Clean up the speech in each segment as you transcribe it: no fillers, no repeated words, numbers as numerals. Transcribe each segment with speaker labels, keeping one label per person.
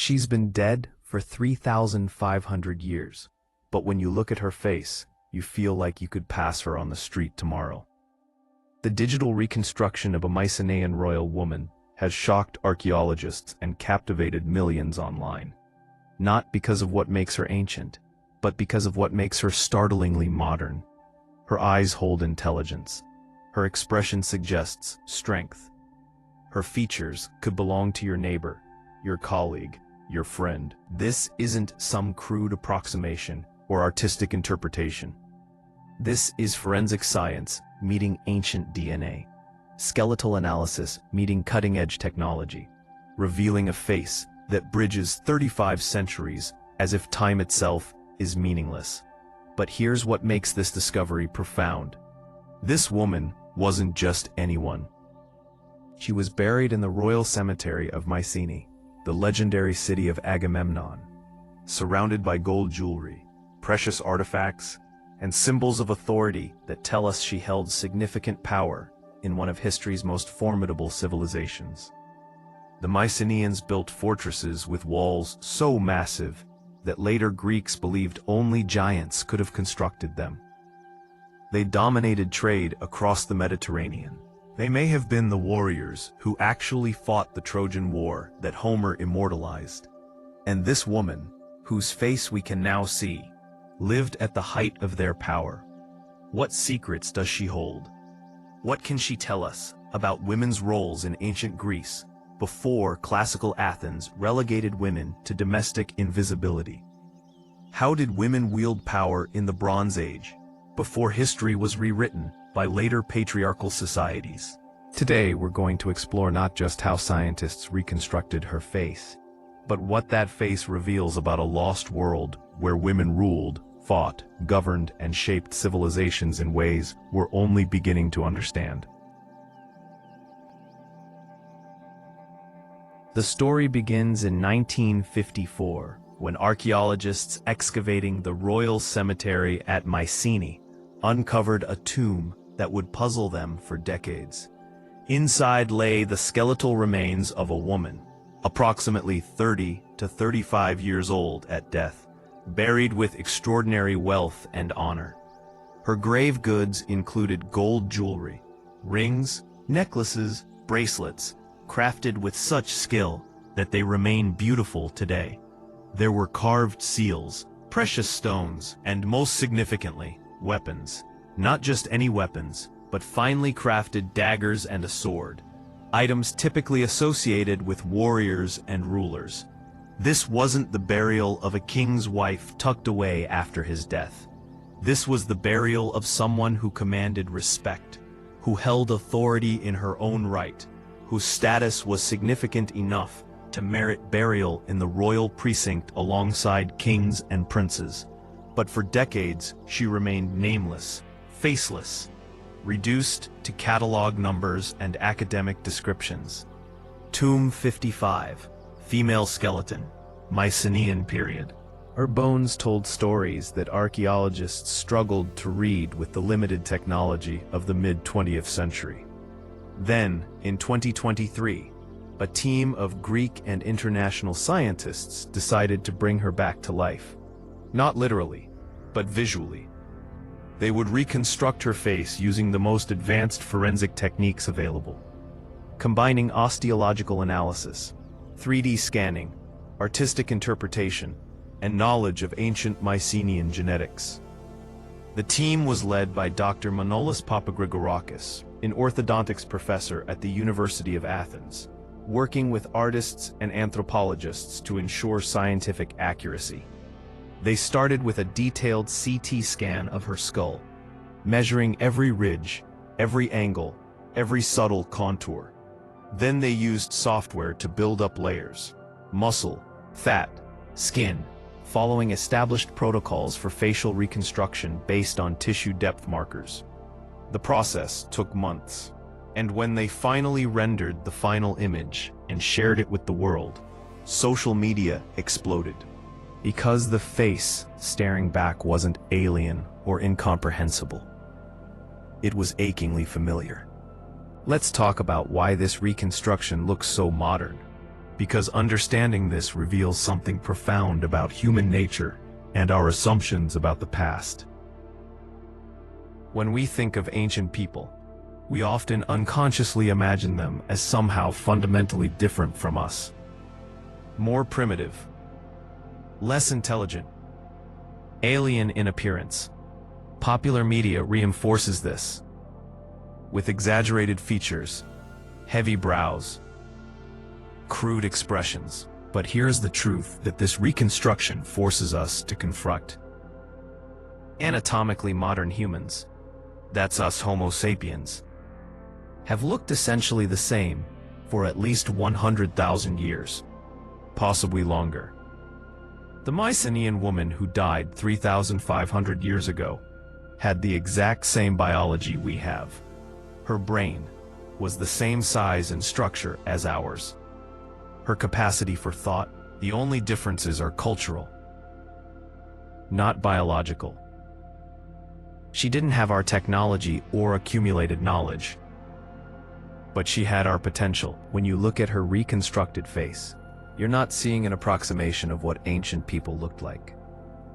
Speaker 1: She's been dead for 3,500 years, but when you look at her face, you feel like you could pass her on the street tomorrow. The digital reconstruction of a Mycenaean royal woman has shocked archaeologists and captivated millions online. Not because of what makes her ancient, but because of what makes her startlingly modern. Her eyes hold intelligence. Her expression suggests strength. Her features could belong to your neighbor, your colleague, your friend. This isn't some crude approximation or artistic interpretation. This is forensic science meeting ancient DNA, skeletal analysis meeting cutting-edge technology, revealing a face that bridges 35 centuries as if time itself is meaningless. But here's what makes this discovery profound. This woman wasn't just anyone. She was buried in the royal cemetery of Mycenae, the legendary city of Agamemnon, surrounded by gold jewelry, precious artifacts, and symbols of authority that tell us she held significant power in one of history's most formidable civilizations. The Mycenaeans built fortresses with walls so massive that later Greeks believed only giants could have constructed them. They dominated trade across the Mediterranean. They may have been the warriors who actually fought the Trojan War that Homer immortalized. And this woman, whose face we can now see, lived at the height of their power. What secrets does she hold? What can she tell us about women's roles in ancient Greece before classical Athens relegated women to domestic invisibility? How did women wield power in the Bronze Age, before history was rewritten by later patriarchal societies? Today, we're going to explore not just how scientists reconstructed her face, but what that face reveals about a lost world where women ruled, fought, governed, and shaped civilizations in ways we're only beginning to understand. The story begins in 1954, when archaeologists excavating the royal cemetery at Mycenae uncovered a tomb that would puzzle them for decades. Inside lay the skeletal remains of a woman, approximately 30 to 35 years old at death, buried with extraordinary wealth and honor. Her grave goods included gold jewelry, rings, necklaces, bracelets, crafted with such skill that they remain beautiful today. There were carved seals, precious stones, and most significantly, weapons. Not just any weapons, but finely crafted daggers and a sword, items typically associated with warriors and rulers. This wasn't the burial of a king's wife tucked away after his death. This was the burial of someone who commanded respect, who held authority in her own right, whose status was significant enough to merit burial in the royal precinct alongside kings and princes. But for decades, she remained nameless, faceless, reduced to catalog numbers and academic descriptions. Tomb 55, female skeleton, Mycenaean period. Her bones told stories that archaeologists struggled to read with the limited technology of the mid-20th century. Then, in 2023, a team of Greek and international scientists decided to bring her back to life. Not literally, but visually. They would reconstruct her face using the most advanced forensic techniques available, combining osteological analysis, 3D scanning, artistic interpretation, and knowledge of ancient Mycenaean genetics. The team was led by Dr. Manolis Papagrigorakis, an orthodontics professor at the University of Athens, working with artists and anthropologists to ensure scientific accuracy. They started with a detailed CT scan of her skull, measuring every ridge, every angle, every subtle contour. Then they used software to build up layers, muscle, fat, skin, following established protocols for facial reconstruction based on tissue depth markers. The process took months, and when they finally rendered the final image and shared it with the world, social media exploded. Because the face staring back wasn't alien or incomprehensible. It was achingly familiar. Let's talk about why this reconstruction looks so modern. because understanding this reveals something profound about human nature and our assumptions about the past. When we think of ancient people, we often unconsciously imagine them as somehow fundamentally different from us. More primitive, less intelligent, alien in appearance. Popular media reinforces this, with exaggerated features, heavy brows, crude expressions. But here's the truth that this reconstruction forces us to confront. Anatomically modern humans, that's us Homo sapiens, have looked essentially the same for at least 100,000 years, possibly longer. The Mycenaean woman who died 3,500 years ago had the exact same biology we have. Her brain was the same size and structure as ours. Her capacity for thought, the only differences are cultural, not biological. She didn't have our technology or accumulated knowledge, but she had our potential. When you look at her reconstructed face, you're not seeing an approximation of what ancient people looked like.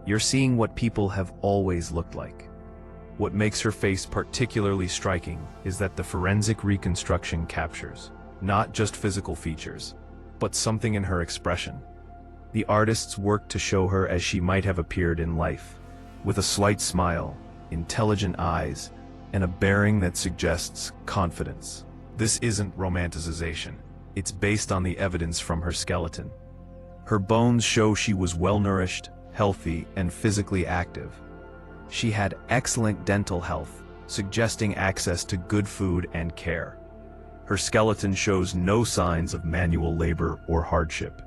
Speaker 1: You're seeing what people have always looked like. What makes her face particularly striking is that the forensic reconstruction captures not just physical features, but something in her expression. The artists worked to show her as she might have appeared in life, with a slight smile, intelligent eyes, and a bearing that suggests confidence. This isn't romanticization. It's based on the evidence from her skeleton. Her bones show she was well-nourished, healthy, and physically active. She had excellent dental health, suggesting access to good food and care. Her skeleton shows no signs of manual labor or hardship.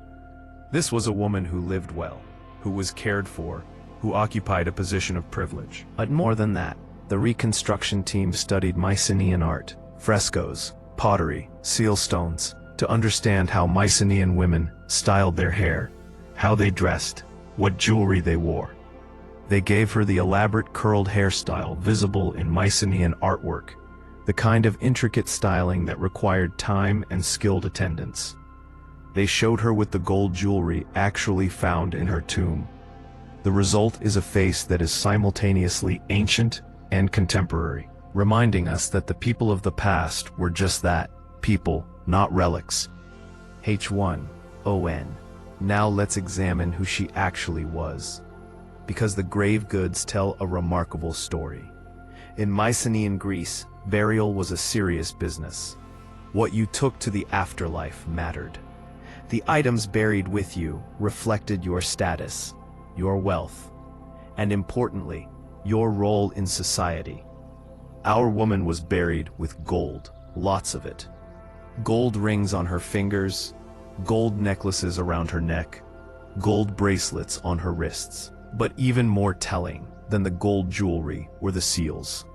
Speaker 1: This was a woman who lived well, who was cared for, who occupied a position of privilege. But more than that, the reconstruction team studied Mycenaean art, frescoes, pottery, seal stones, to understand how Mycenaean women styled their hair, how they dressed, what jewelry they wore. They gave her the elaborate curled hairstyle visible in Mycenaean artwork, the kind of intricate styling that required time and skilled attendance. They showed her with the gold jewelry actually found in her tomb. The result is a face that is simultaneously ancient and contemporary, reminding us that the people of the past were just that, people, not relics. H1ON. Now let's examine who she actually was, because the grave goods tell a remarkable story. In Mycenaean Greece, burial was a serious business. What you took to the afterlife mattered. The items buried with you reflected your status, your wealth, and importantly, your role in society. Our woman was buried with gold, lots of it. Gold rings on her fingers, gold necklaces around her neck, gold bracelets on her wrists. But even more telling than the gold jewelry were the seals.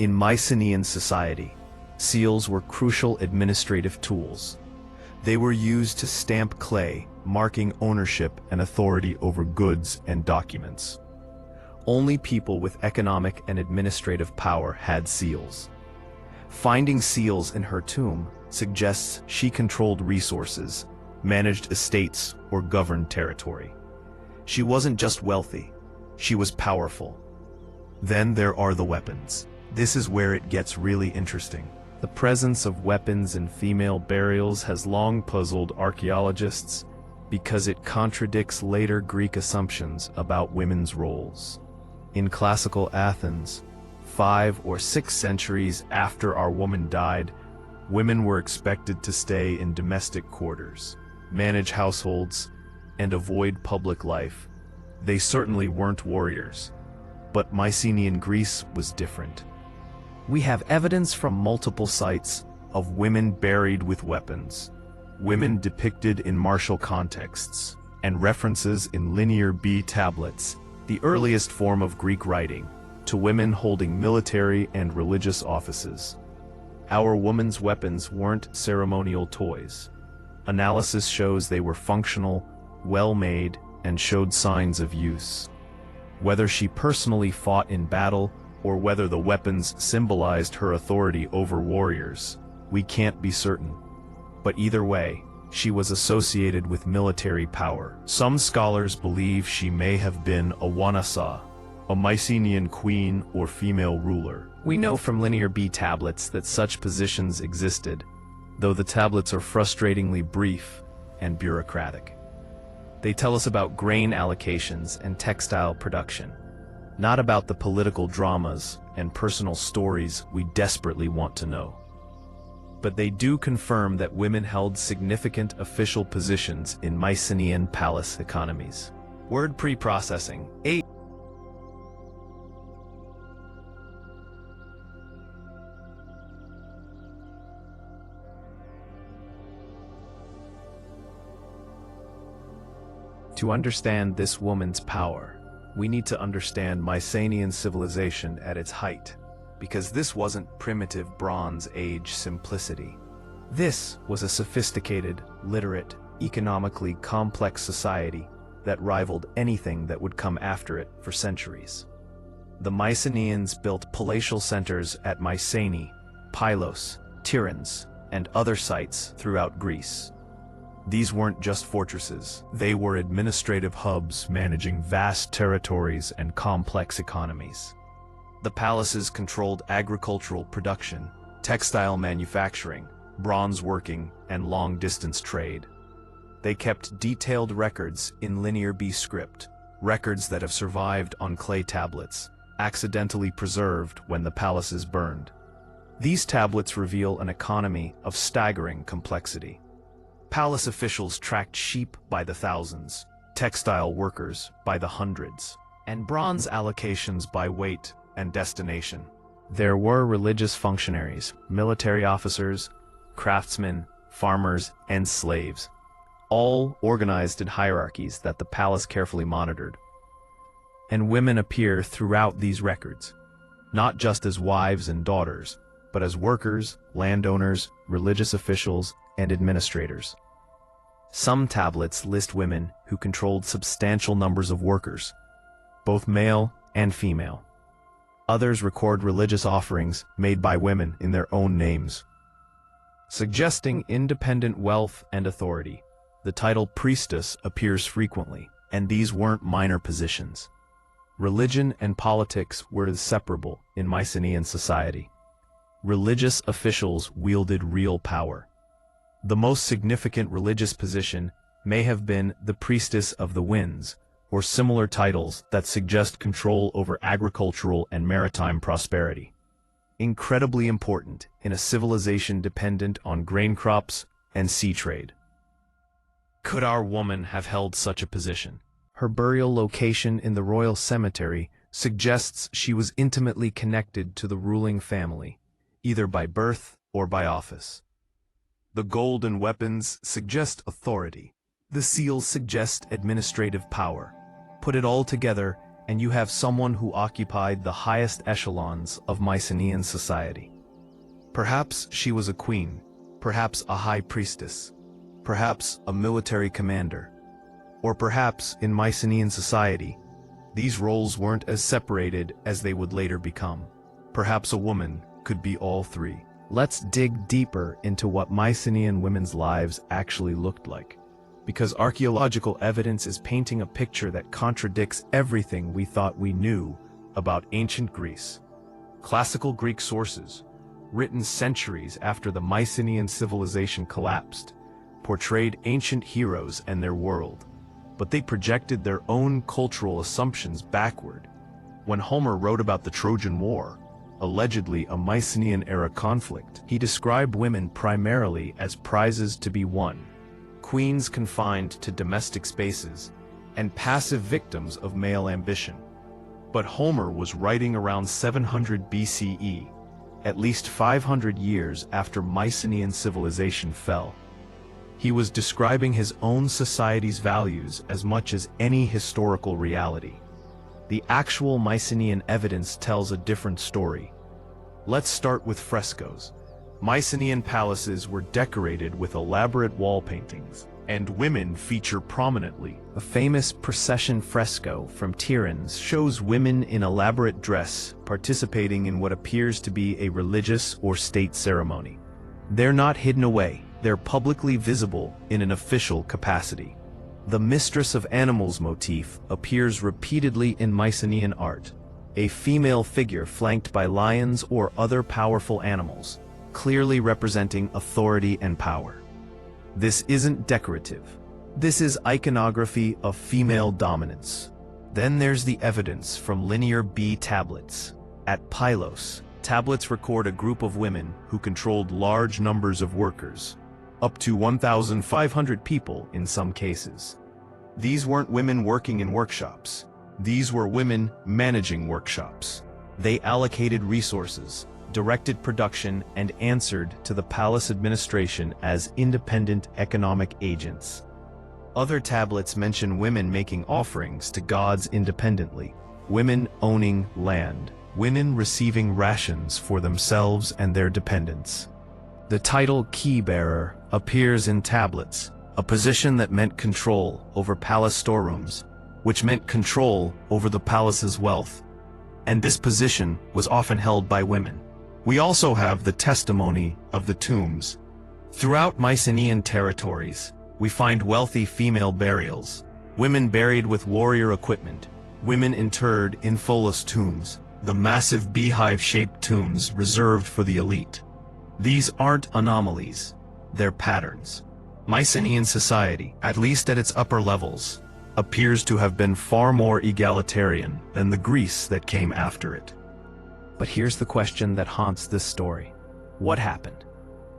Speaker 1: In Mycenaean society, seals were crucial administrative tools. They were used to stamp clay, marking ownership and authority over goods and documents. Only people with economic and administrative power had seals. Finding seals in her tomb suggests she controlled resources, managed estates, or governed territory. She wasn't just wealthy, she was powerful. Then there are the weapons. This is where it gets really interesting. The presence of weapons in female burials has long puzzled archaeologists because it contradicts later Greek assumptions about women's roles. In classical Athens, 5 or 6 centuries after our woman died, women were expected to stay in domestic quarters, manage households, and avoid public life. They certainly weren't warriors, but Mycenaean Greece was different. We have evidence from multiple sites of women buried with weapons, women depicted in martial contexts, and references in Linear B tablets, the earliest form of Greek writing, to women holding military and religious offices. Our woman's weapons weren't ceremonial toys. Analysis shows they were functional, well-made, and showed signs of use. Whether she personally fought in battle or whether the weapons symbolized her authority over warriors, we can't be certain. But either way, she was associated with military power. Some scholars believe she may have been a Wanasa, a Mycenaean queen or female ruler. We know from Linear B tablets that such positions existed, though the tablets are frustratingly brief and bureaucratic. They tell us about grain allocations and textile production, not about the political dramas and personal stories we desperately want to know. But they do confirm that women held significant official positions in Mycenaean palace economies. Word pre-processing. To understand this woman's power, we need to understand Mycenaean civilization at its height, because this wasn't primitive Bronze Age simplicity. This was a sophisticated, literate, economically complex society that rivaled anything that would come after it for centuries. The Mycenaeans built palatial centers at Mycenae, Pylos, Tiryns, and other sites throughout Greece. These weren't just fortresses, they were administrative hubs managing vast territories and complex economies. The palaces controlled agricultural production, textile manufacturing, bronze working, and long-distance trade. They kept detailed records in Linear B script, records that have survived on clay tablets, accidentally preserved when the palaces burned. These tablets reveal an economy of staggering complexity. Palace officials tracked sheep by the thousands, textile workers by the hundreds, and bronze allocations by weight and destination. There were religious functionaries, military officers, craftsmen, farmers, and slaves, all organized in hierarchies that the palace carefully monitored. And women appear throughout these records, not just as wives and daughters, but as workers, landowners, religious officials, and administrators. Some tablets list women who controlled substantial numbers of workers, both male and female. Others record religious offerings made by women in their own names, suggesting independent wealth and authority. The title priestess appears frequently, and these weren't minor positions. Religion and politics were inseparable in Mycenaean society. Religious officials wielded real power. The most significant religious position may have been the priestess of the winds, or similar titles that suggest control over agricultural and maritime prosperity. Incredibly important in a civilization dependent on grain crops and sea trade. Could our woman have held such a position? Her burial location in the royal cemetery suggests she was intimately connected to the ruling family, either by birth or by office. The gold and weapons suggest authority. The seals suggest administrative power. Put it all together, and you have someone who occupied the highest echelons of Mycenaean society. Perhaps she was a queen, perhaps a high priestess, perhaps a military commander, or perhaps in Mycenaean society, these roles weren't as separated as they would later become. Perhaps a woman could be all three. Let's dig deeper into what Mycenaean women's lives actually looked like, because archaeological evidence is painting a picture that contradicts everything we thought we knew about ancient Greece. Classical Greek sources, written centuries after the Mycenaean civilization collapsed, portrayed ancient heroes and their world, but they projected their own cultural assumptions backward. When Homer wrote about the Trojan War, allegedly a Mycenaean-era conflict, he described women primarily as prizes to be won, queens confined to domestic spaces, and passive victims of male ambition. But Homer was writing around 700 BCE, at least 500 years after Mycenaean civilization fell. He was describing his own society's values as much as any historical reality. The actual Mycenaean evidence tells a different story. Let's start with frescoes. Mycenaean palaces were decorated with elaborate wall paintings, and women feature prominently. A famous procession fresco from Tiryns shows women in elaborate dress participating in what appears to be a religious or state ceremony. They're not hidden away. they're publicly visible in an official capacity. The mistress of animals motif appears repeatedly in Mycenaean art, a female figure flanked by lions or other powerful animals, clearly representing authority and power. This isn't decorative. This is iconography of female dominance. Then there's the evidence from Linear B tablets. At Pylos, tablets record a group of women who controlled large numbers of workers, up to 1,500 people in some cases. These weren't women working in workshops. These were women managing workshops. They allocated resources, directed production, and answered to the palace administration as independent economic agents. Other tablets mention women making offerings to gods independently, women owning land, women receiving rations for themselves and their dependents. The title key-bearer appears in tablets, a position that meant control over palace storerooms, which meant control over the palace's wealth. And this position was often held by women. We also have the testimony of the tombs. Throughout Mycenaean territories, we find wealthy female burials, women buried with warrior equipment, women interred in pholos tombs, the massive beehive-shaped tombs reserved for the elite. These aren't anomalies, they're patterns. Mycenaean society, at least at its upper levels, appears to have been far more egalitarian than the Greece that came after it. But here's the question that haunts this story. What happened?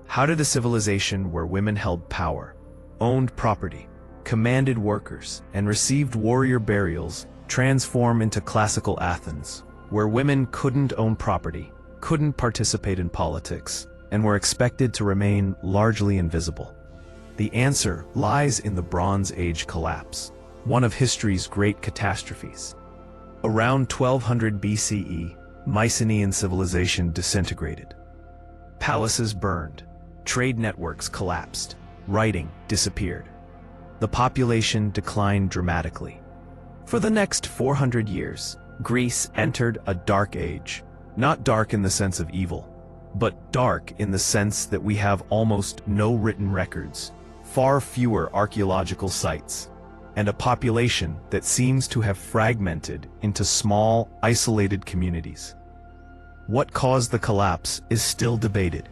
Speaker 1: How did a civilization where women held power, owned property, commanded workers, and received warrior burials transform into classical Athens, where women couldn't own property, couldn't participate in politics, and were expected to remain largely invisible? The answer lies in the Bronze Age collapse, one of history's great catastrophes. Around 1200 BCE, Mycenaean civilization disintegrated. Palaces burned, trade networks collapsed, writing disappeared. The population declined dramatically. For the next 400 years, Greece entered a dark age, not dark in the sense of evil, but dark in the sense that we have almost no written records, far fewer archaeological sites, and a population that seems to have fragmented into small, isolated communities. What caused the collapse is still debated.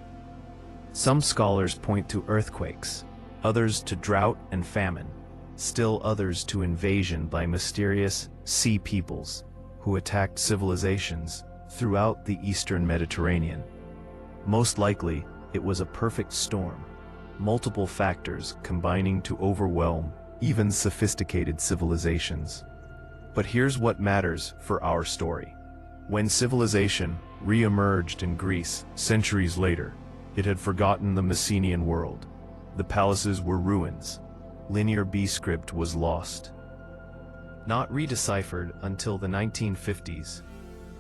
Speaker 1: Some scholars point to earthquakes, others to drought and famine, still others to invasion by mysterious sea peoples who attacked civilizations throughout the eastern Mediterranean. Most likely, it was a perfect storm, multiple factors combining to overwhelm even sophisticated civilizations. But here's what matters for our story. When civilization re-emerged in Greece centuries later, it had forgotten the Mycenaean world. The palaces were ruins. Linear B script was lost. Not redeciphered until the 1950s.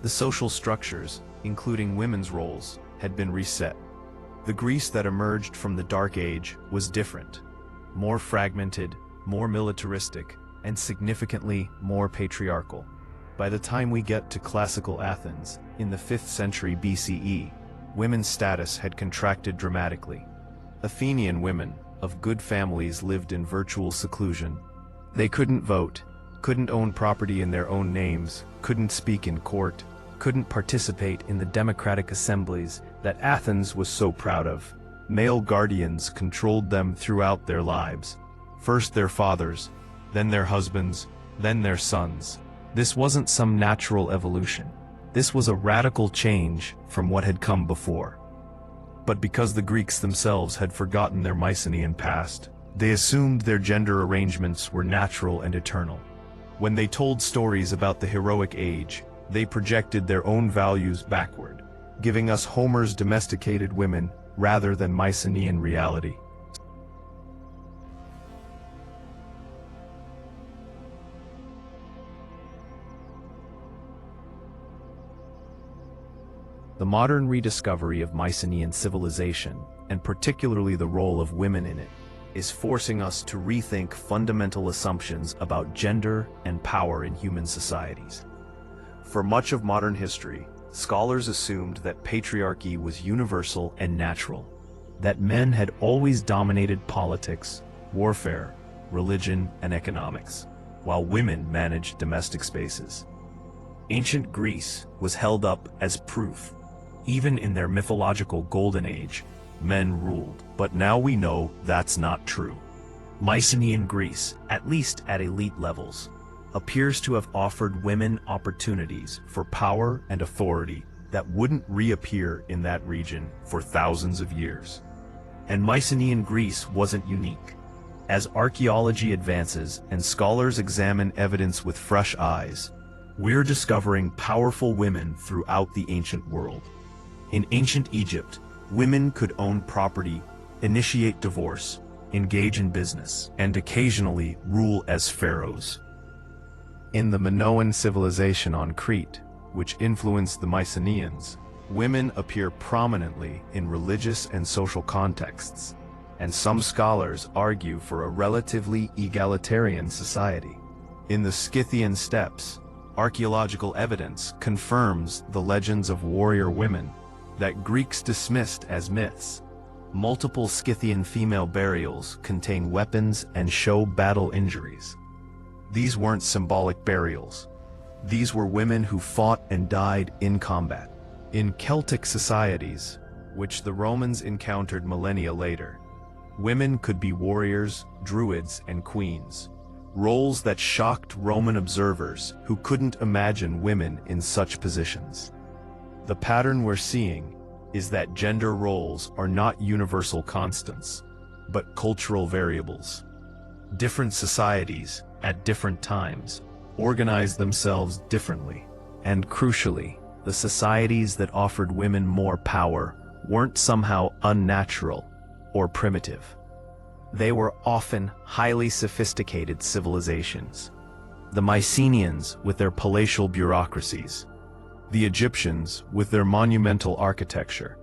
Speaker 1: The social structures, including women's roles, had been reset. The Greece that emerged from the Dark Age was different, more fragmented, more militaristic, and significantly more patriarchal. By the time we get to classical Athens, in the 5th century BCE, women's status had contracted dramatically. Athenian women of good families lived in virtual seclusion. They couldn't vote, couldn't own property in their own names, couldn't speak in court, couldn't participate in the democratic assemblies that Athens was so proud of. Male guardians controlled them throughout their lives. First their fathers, then their husbands, then their sons. This wasn't some natural evolution. This was a radical change from what had come before. But because the Greeks themselves had forgotten their Mycenaean past, they assumed their gender arrangements were natural and eternal. When they told stories about the heroic age, they projected their own values backward, giving us Homer's domesticated women rather than Mycenaean reality. The modern rediscovery of Mycenaean civilization, and particularly the role of women in it, is forcing us to rethink fundamental assumptions about gender and power in human societies. For much of modern history, scholars assumed that patriarchy was universal and natural. that men had always dominated politics, warfare, religion, and economics, while women managed domestic spaces. Ancient Greece was held up as proof. Even in their mythological golden age, men ruled. But now we know that's not true. Mycenaean Greece, at least at elite levels, appears to have offered women opportunities for power and authority that wouldn't reappear in that region for thousands of years. And Mycenaean Greece wasn't unique. As archaeology advances and scholars examine evidence with fresh eyes, we're discovering powerful women throughout the ancient world. In ancient Egypt, women could own property, initiate divorce, engage in business, and occasionally rule as pharaohs. In the Minoan civilization on Crete, which influenced the Mycenaeans, women appear prominently in religious and social contexts, and some scholars argue for a relatively egalitarian society. In the Scythian steppes, archaeological evidence confirms the legends of warrior women that Greeks dismissed as myths. Multiple Scythian female burials contain weapons and show battle injuries. These weren't symbolic burials. These were women who fought and died in combat. In Celtic societies, which the Romans encountered millennia later, women could be warriors, druids, and queens, roles that shocked Roman observers who couldn't imagine women in such positions. The pattern we're seeing is that gender roles are not universal constants, but cultural variables. Different societies, at different times, organize themselves differently. And crucially, the societies that offered women more power weren't somehow unnatural or primitive. They were often highly sophisticated civilizations. The Mycenaeans with their palatial bureaucracies, the Egyptians with their monumental architecture,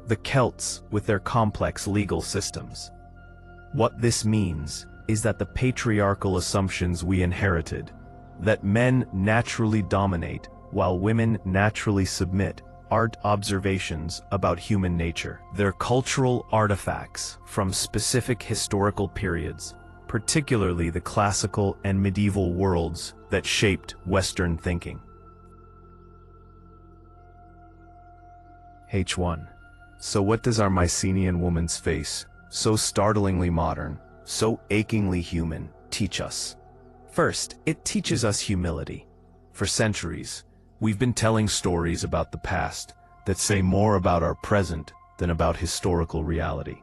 Speaker 1: the Celts with their complex legal systems. What this means is that the patriarchal assumptions we inherited, that men naturally dominate while women naturally submit, aren't observations about human nature. They're cultural artifacts from specific historical periods, particularly the classical and medieval worlds that shaped Western thinking. H1. So what does our Mycenaean woman's face, so startlingly modern, so achingly human, teach us? First, it teaches us humility. For centuries, we've been telling stories about the past that say more about our present than about historical reality.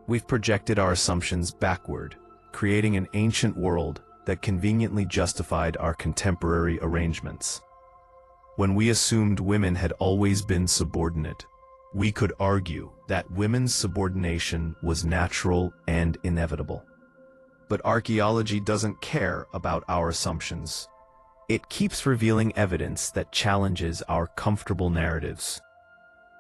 Speaker 1: We've projected our assumptions backward, creating an ancient world that conveniently justified our contemporary arrangements. When we assumed women had always been subordinate, we could argue that women's subordination was natural and inevitable. But archaeology doesn't care about our assumptions. It keeps revealing evidence that challenges our comfortable narratives.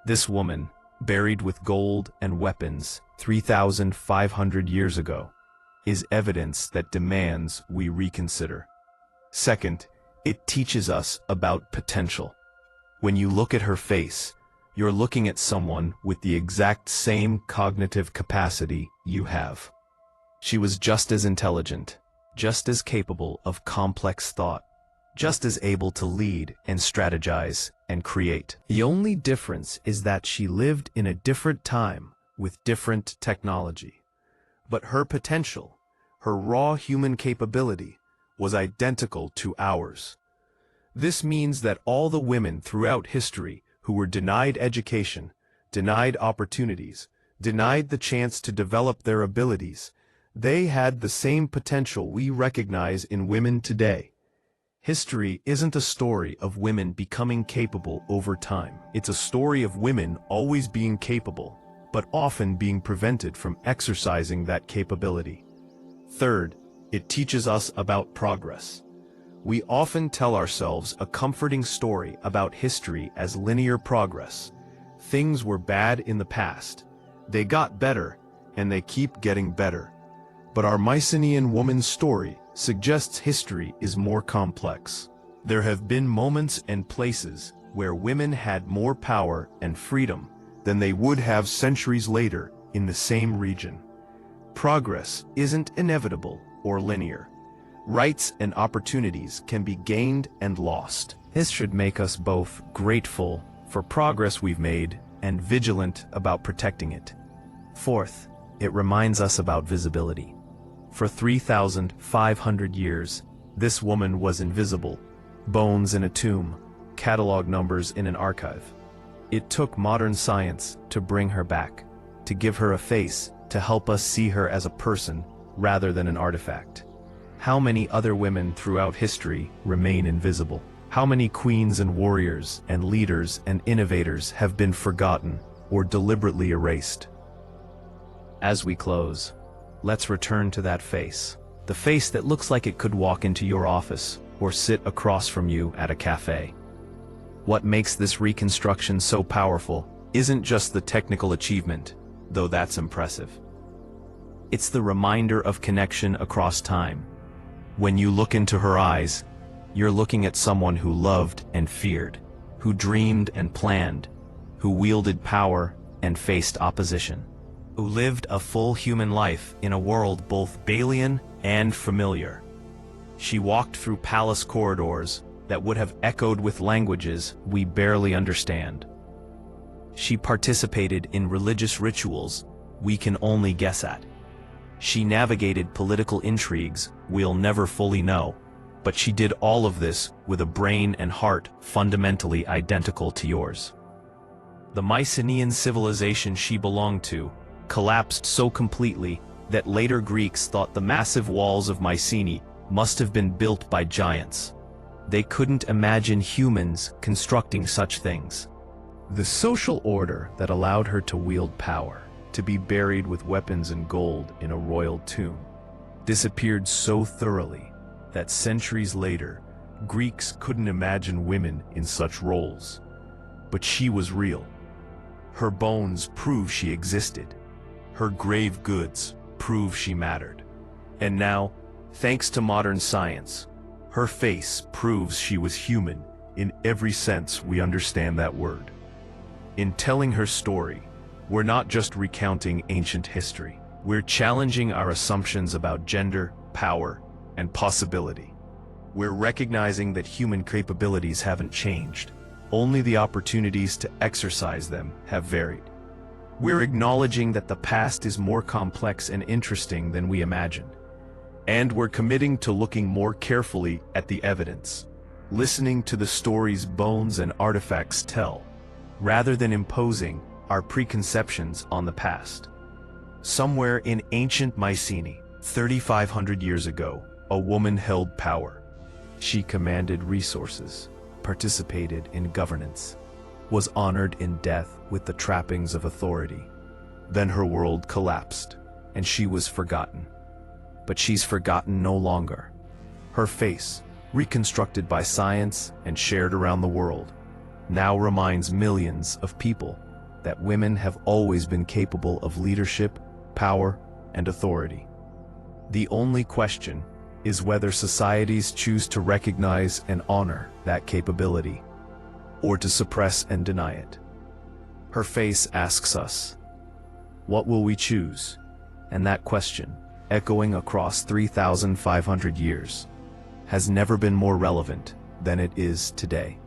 Speaker 1: This woman, buried with gold and weapons 3,500 years ago, is evidence that demands we reconsider. Second, it teaches us about potential. When you look at her face, you're looking at someone with the exact same cognitive capacity you have. She was just as intelligent, just as capable of complex thought, just as able to lead and strategize and create. The only difference is that she lived in a different time with different technology. But her potential, her raw human capability, was identical to ours. This means that all the women throughout history who were denied education, denied opportunities, denied the chance to develop their abilities, they had the same potential we recognize in women today. History isn't a story of women becoming capable over time. It's a story of women always being capable, but often being prevented from exercising that capability. Third, it teaches us about progress. We often tell ourselves a comforting story about history as linear progress. Things were bad in the past. They got better, and they keep getting better. But our Mycenaean woman's story suggests history is more complex. There have been moments and places where women had more power and freedom than they would have centuries later in the same region. Progress isn't inevitable or linear. Rights and opportunities can be gained and lost. This should make us both grateful for progress we've made and vigilant about protecting it. Fourth, it reminds us about visibility. For 3,500 years, this woman was invisible. Bones in a tomb, catalog numbers in an archive. It took modern science to bring her back, to give her a face, to help us see her as a person rather than an artifact. How many other women throughout history remain invisible? How many queens and warriors and leaders and innovators have been forgotten or deliberately erased? As we close, let's return to that face. The face that looks like it could walk into your office or sit across from you at a cafe. What makes this reconstruction so powerful isn't just the technical achievement, though that's impressive. It's the reminder of connection across time. When you look into her eyes, you're looking at someone who loved and feared, who dreamed and planned, who wielded power and faced opposition, who lived a full human life in a world both alien and familiar. She walked through palace corridors that would have echoed with languages we barely understand. She participated in religious rituals we can only guess at. She navigated political intrigues we'll never fully know, but she did all of this with a brain and heart fundamentally identical to yours. The Mycenaean civilization she belonged to collapsed so completely that later Greeks thought the massive walls of Mycenae must have been built by giants. They couldn't imagine humans constructing such things. The social order that allowed her to wield power, to be buried with weapons and gold in a royal tomb, disappeared so thoroughly that centuries later, Greeks couldn't imagine women in such roles. But she was real. Her bones prove she existed. Her grave goods prove she mattered. And now, thanks to modern science, her face proves she was human in every sense we understand that word. In telling her story, we're not just recounting ancient history. We're challenging our assumptions about gender, power, and possibility. We're recognizing that human capabilities haven't changed. Only the opportunities to exercise them have varied. We're acknowledging that the past is more complex and interesting than we imagined. And we're committing to looking more carefully at the evidence, listening to the stories bones and artifacts tell, rather than imposing our preconceptions on the past. Somewhere in ancient Mycenae, 3,500 years ago, a woman held power. She commanded resources, participated in governance, was honored in death with the trappings of authority. Then her world collapsed, and she was forgotten. But she's forgotten no longer. Her face, reconstructed by science and shared around the world, now reminds millions of people that women have always been capable of leadership, power, and authority. The only question is whether societies choose to recognize and honor that capability, or to suppress and deny it. Her face asks us, what will we choose? And that question, echoing across 3,500 years, has never been more relevant than it is today.